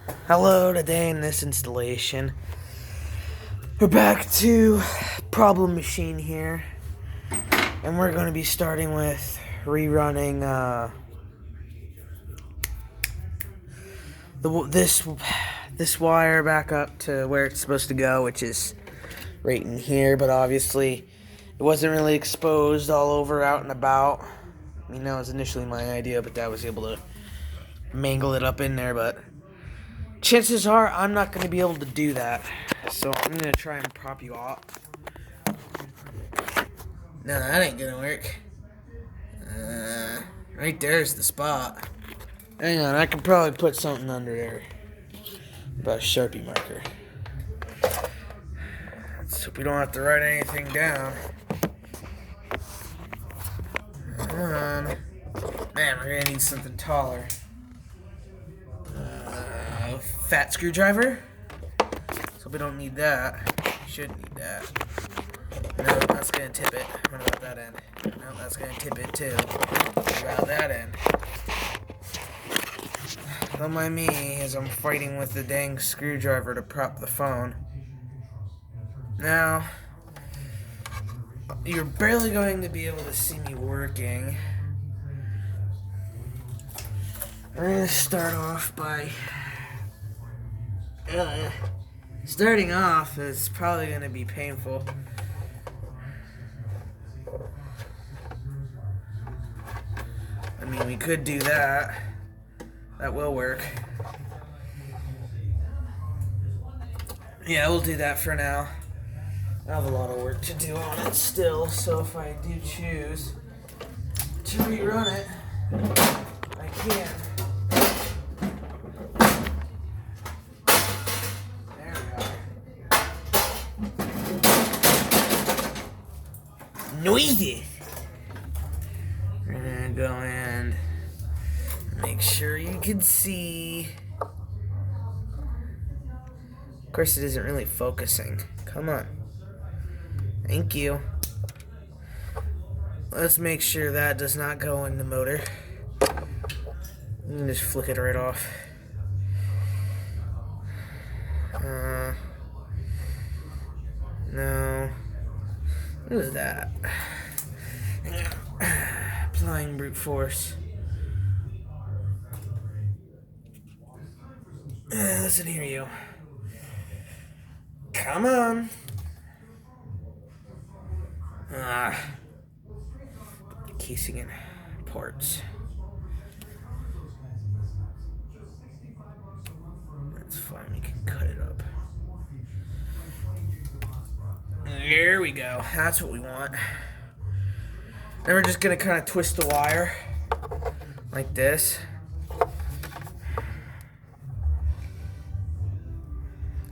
Hello, today in this installation, we're back to Problem Machine here, and we're going to be starting with rerunning this wire back up to where it's supposed to go, which is right in here, but obviously it wasn't really exposed all over out and about. I mean, that was initially my idea, but Dad was able to mangle it up in there, but chances are I'm not going to be able to do that, so I'm going to try and prop you up. No, that ain't going to work. Right there's the spot. Hang on, I can probably put something under there. About a Sharpie marker. Let's hope we don't have to write anything down. Come on. Man, we're going to need something taller. Fat screwdriver? Let's hope we don't need that. Should need that. No, that's gonna tip it. What about that end? No, that's gonna tip it too. What about that end? Don't mind me as I'm fighting with the dang screwdriver to prop the phone. Now, you're barely going to be able to see me working. We're gonna start off by starting off is probably going to be painful. I mean, we could do that. That will work. Yeah, we'll do that for now. I have a lot of work to do on it still, so if I do choose to rerun it, I can. Noisy. We're gonna go and make sure you can see. Of course, it isn't really focusing. Come on. Thank you. Let's make sure that does not go in the motor. You can just flick it right off. No. What is that? Applying brute force. Listen here, you. Come on. Casing in parts. That's fine, we can cut it up. There we go. That's what we want. Then we're just going to kind of twist the wire like this.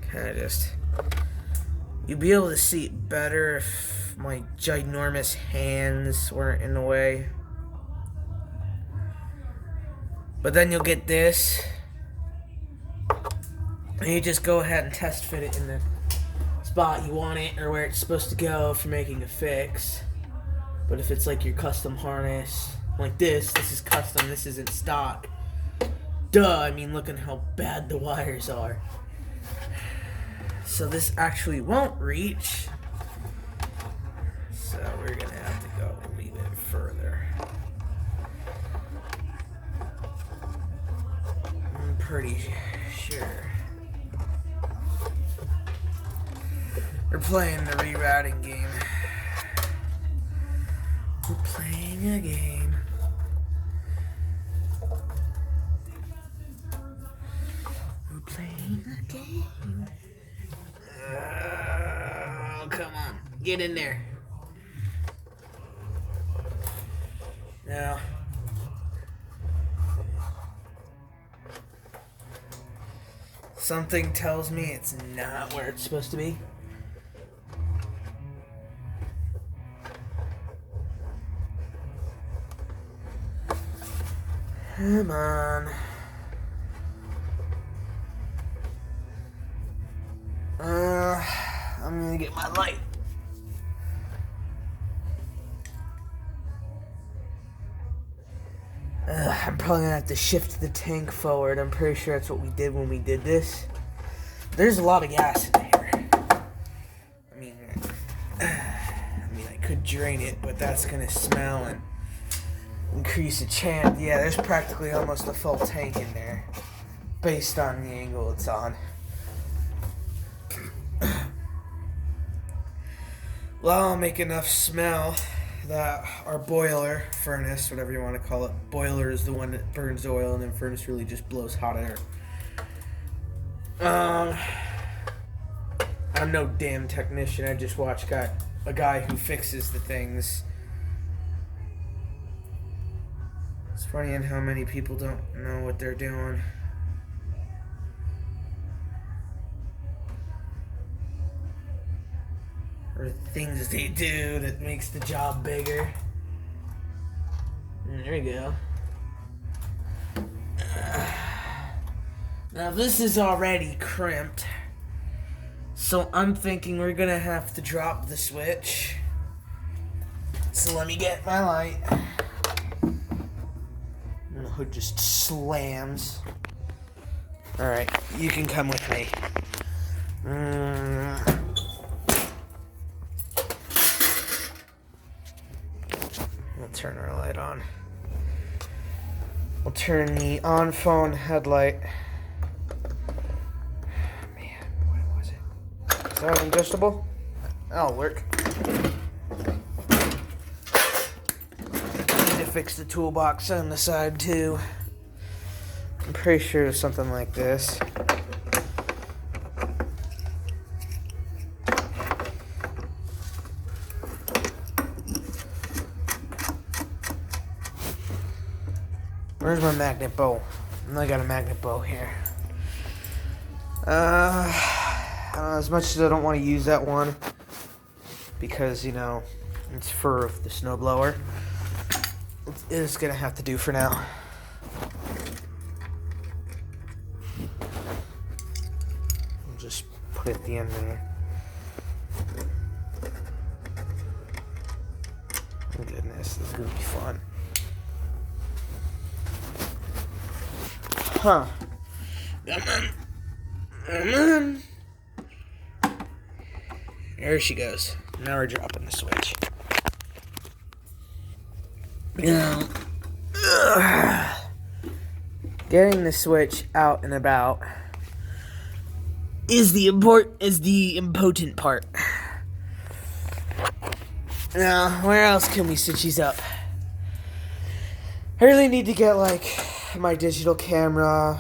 Kind of just... You'd be able to see it better if my ginormous hands weren't in the way. But then you'll get this. And you just go ahead and test fit it in the spot you want it or where it's supposed to go if you're making a fix. But if it's like your custom harness like this is custom, this isn't stock. Duh, I mean, look at how bad the wires are. So this actually won't reach. So we're gonna have to go a wee bit further. I'm pretty sure. We're playing the rerouting game. We're playing a game. We're playing a game. Oh, come on. Get in there. Now. Something tells me it's not where it's supposed to be. Come on. I'm gonna get my light. I'm probably gonna have to shift the tank forward. I'm pretty sure that's what we did when we did this. There's a lot of gas in here. I could drain it, but that's gonna smell and increase the chance. Yeah, there's practically almost a full tank in there, based on the angle it's on. Well, I'll make enough smell that our boiler, furnace, whatever you want to call it, boiler is the one that burns oil, and then furnace really just blows hot air. I'm no damn technician. I just watch a guy who fixes the things. It's funny in how many people don't know what they're doing. Or things they do that makes the job bigger. There we go. Now this is already crimped, so I'm thinking we're gonna have to drop the switch. So let me get my light. And the hood just slams. Alright, you can come with me. We'll turn our light on. We'll turn the on phone headlight. Man, what was it? Is that adjustable? That'll work. Need to fix the toolbox on the side too. I'm pretty sure it's something like this. Where's my magnet bow? I got a magnet bow here. As much as I don't want to use that one, because, you know, it's fur of the snowblower, it's gonna have to do for now. I'll just put it at the end there. Oh goodness, this is gonna be fun. Huh. Come on. There she goes. Now we're dropping the switch. Now, getting the switch out and about is the impotent part. Now, where else can we switch these up? I really need to get, like, my digital camera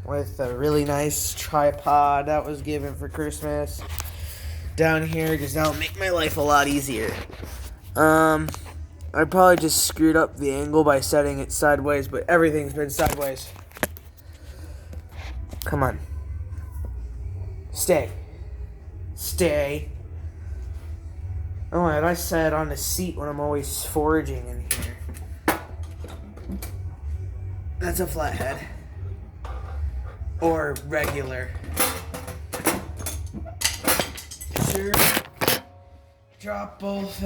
with a really nice tripod that was given for Christmas down here, because that'll make my life a lot easier. I probably just screwed up the angle by setting it sideways, but everything's been sideways. Come on. Stay. Oh, and I sat on the seat when I'm always foraging in here. That's a flathead. Or regular. Sure. Drop both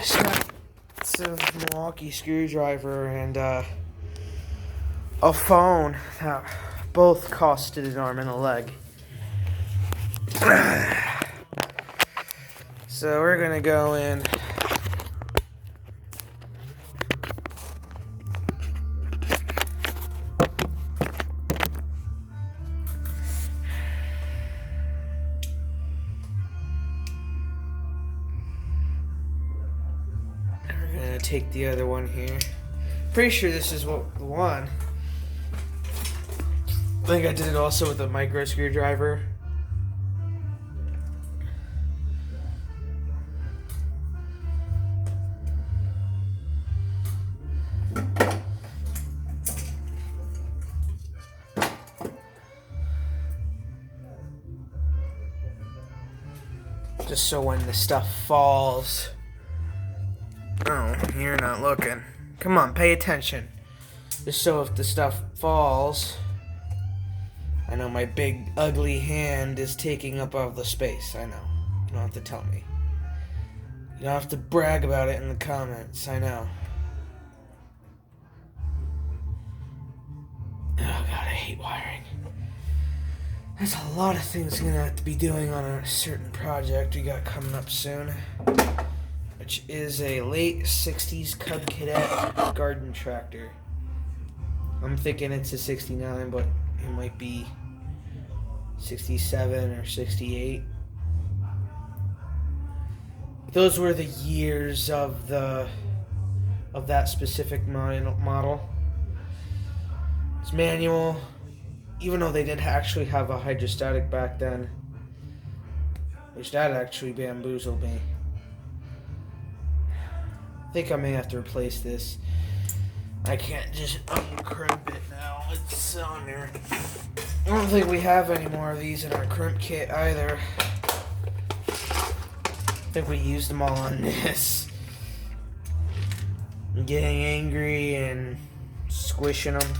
straps of Milwaukee screwdriver and a phone that both costed an arm and a leg. So we're gonna go in. Take the other one here. Pretty sure this is what the one. I think I did it also with a micro screwdriver. Just so when the stuff falls. Oh, you're not looking. Come on, pay attention. Just so if the stuff falls, I know my big ugly hand is taking up all the space. I know. You don't have to tell me. You don't have to brag about it in the comments. I know. There's a lot of things I'm gonna have to be doing on a certain project we got coming up soon, which is a late 60s Cub Cadet garden tractor. I'm thinking it's a 69, but it might be 67 or 68. Those were the years of that specific model. It's manual, even though they did actually have a hydrostatic back then, which that actually bamboozled me. I think I may have to replace this. I can't just uncrimp it now. It's on there. I don't think we have any more of these in our crimp kit either. I think we used them all on this. I'm getting angry and squishing them.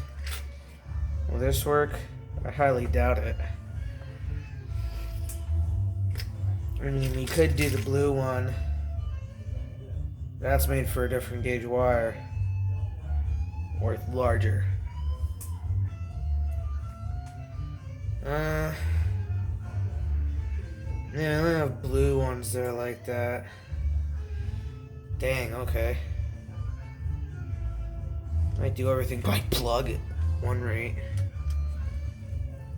Will this work? I highly doubt it. I mean, we could do the blue one. That's made for a different gauge wire. Or larger. Yeah, I don't have blue ones that are like that. Dang, okay. I do everything by plug at one rate.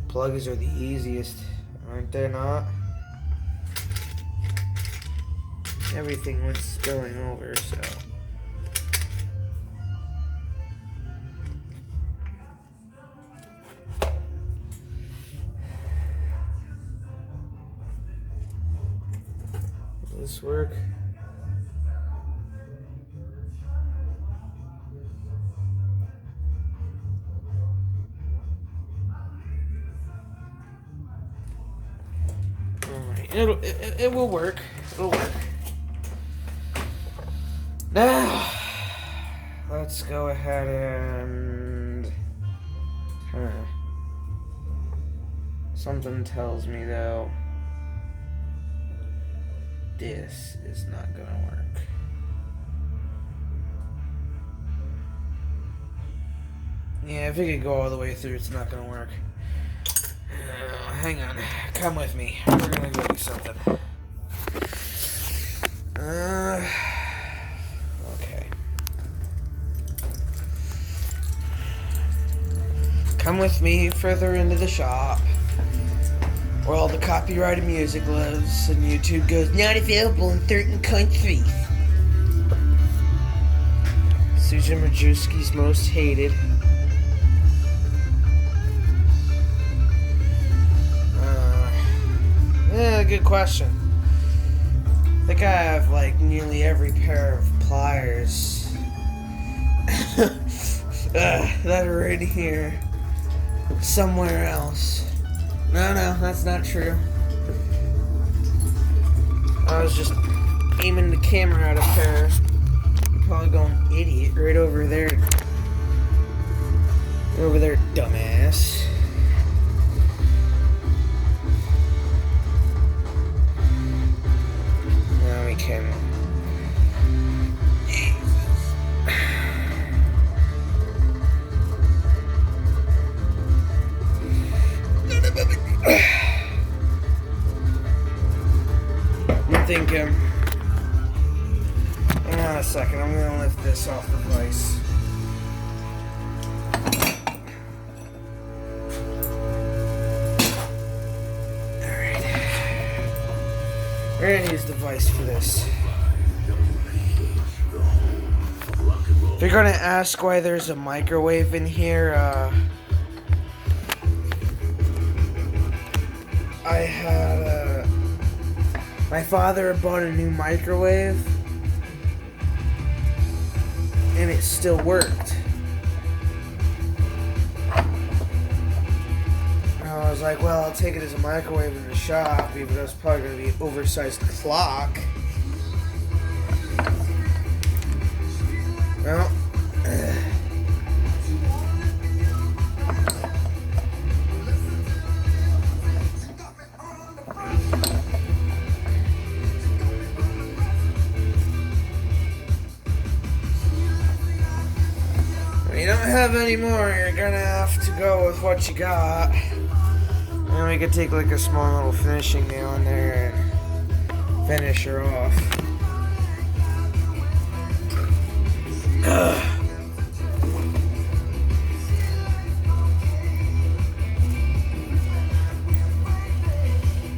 Plugs are the easiest, aren't they not? Everything went spilling over, so. Will this work? It will work. It'll work. Now, let's go ahead and... Something tells me, though, this is not gonna work. Yeah, if it could go all the way through, it's not gonna work. Hang on. Come with me. We're gonna go do something. Okay. Come with me further into the shop, where all the copyrighted music lives, and YouTube goes, not available in certain countries. Susan Majewski's most hated. Yeah, good question. I think I have like nearly every pair of pliers that are in here somewhere else. No, that's not true. I was just aiming the camera at a pair. You're probably going, idiot, right over there. Over there, dumbass. Now we can... I'm thinking, hang on a second, I'm gonna lift this off the vise. Alright. We're gonna use the vise for this. If you're gonna ask why there's a microwave in here, I had my father bought a new microwave and it still worked. And I was like, well, I'll take it as a microwave in the shop, even though it's probably going to be an oversized clock. Well, when you don't have any more, you're gonna have to go with what you got. And we could take like a small little finishing nail in there and finish her off.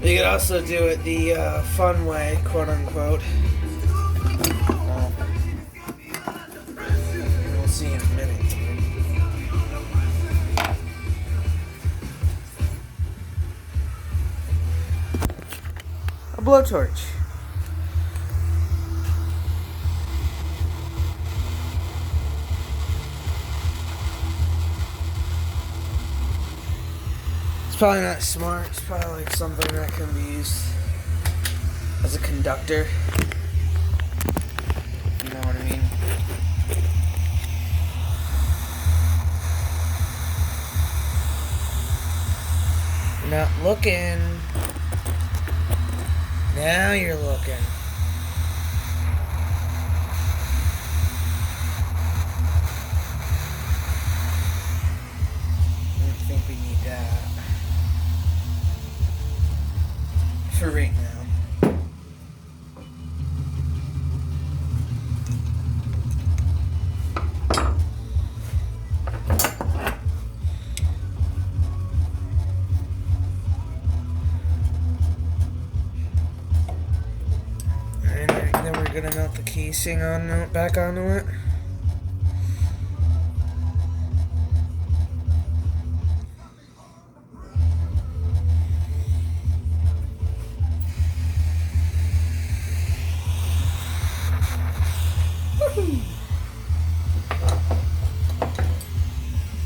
You could also do it the fun way, quote unquote. We'll see in a minute. A blowtorch. It's probably not smart. It's probably like something that can be used as a conductor. You know what I mean? You're not looking. Now you're looking. I don't think we need that. For right now. And then we're gonna mount the casing on back onto it.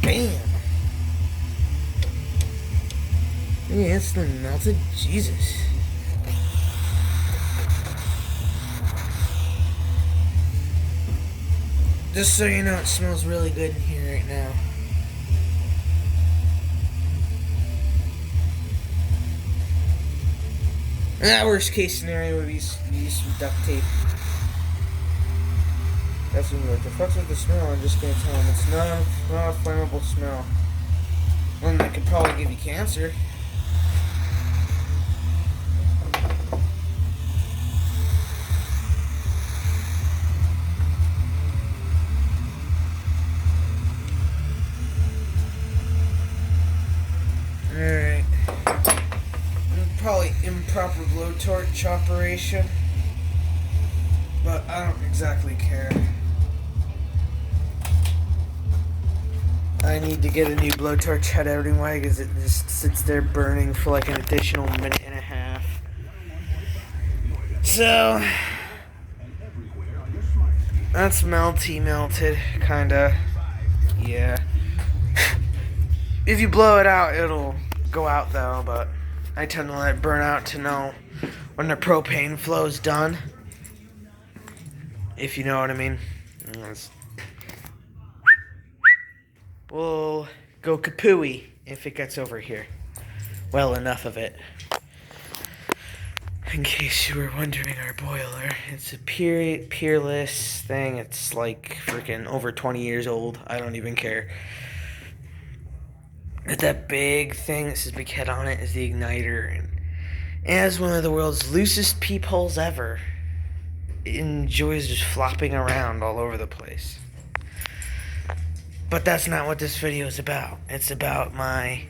Bam! Yeah, it's melted. Jesus. Just so you know, it smells really good in here right now. And that worst case scenario would be use some duct tape. That's when you're like, the fuck's with the smell? I'm just gonna tell them it's not a flammable smell. One that could probably give you cancer. Alright. Probably improper blowtorch operation. But I don't exactly care. I need to get a new blowtorch head anyway because it just sits there burning for like an additional minute and a half. So that's melted, kinda. Yeah. If you blow it out, it'll go out though, but I tend to let it burn out to know when the propane flow's done. If you know what I mean. We'll go kapooey if it gets over here. Well, enough of it. In case you were wondering, our boiler, it's a peerless thing. It's like freaking over 20 years old. I don't even care. That big thing that says big head on it is the igniter. And it has one of the world's loosest peepholes ever. It enjoys just flopping around all over the place. But that's not what this video is about. It's about my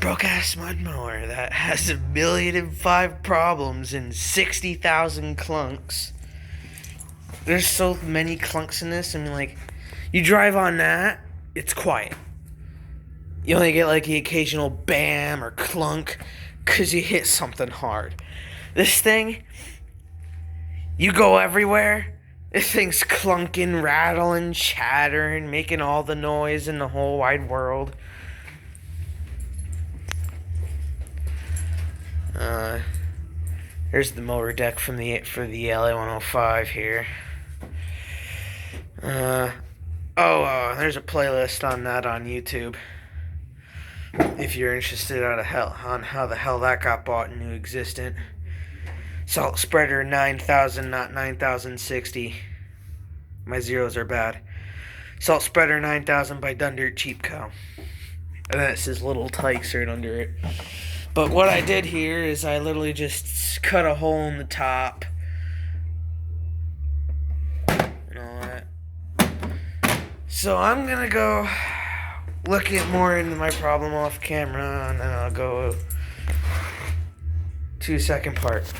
broke-ass mud mower that has 1,000,005 problems and 60,000 clunks. There's so many clunks in this. I mean, like, you drive on that, it's quiet. You only get, like, the occasional bam or clunk because you hit something hard. This thing, you go everywhere. This thing's clunking, rattling, chattering, making all the noise in the whole wide world. Here's the motor deck for the LA105 here. There's a playlist on that on YouTube. If you're interested on how the hell that got bought into existence. Salt spreader 9000, not 9060. My zeros are bad. Salt spreader 9000 by Dundirt Cheap Co. And then it says little tykes right under it. But what I did here is I literally just cut a hole in the top. And all that. So I'm gonna go look at more into my problem off camera, and then I'll go to second part.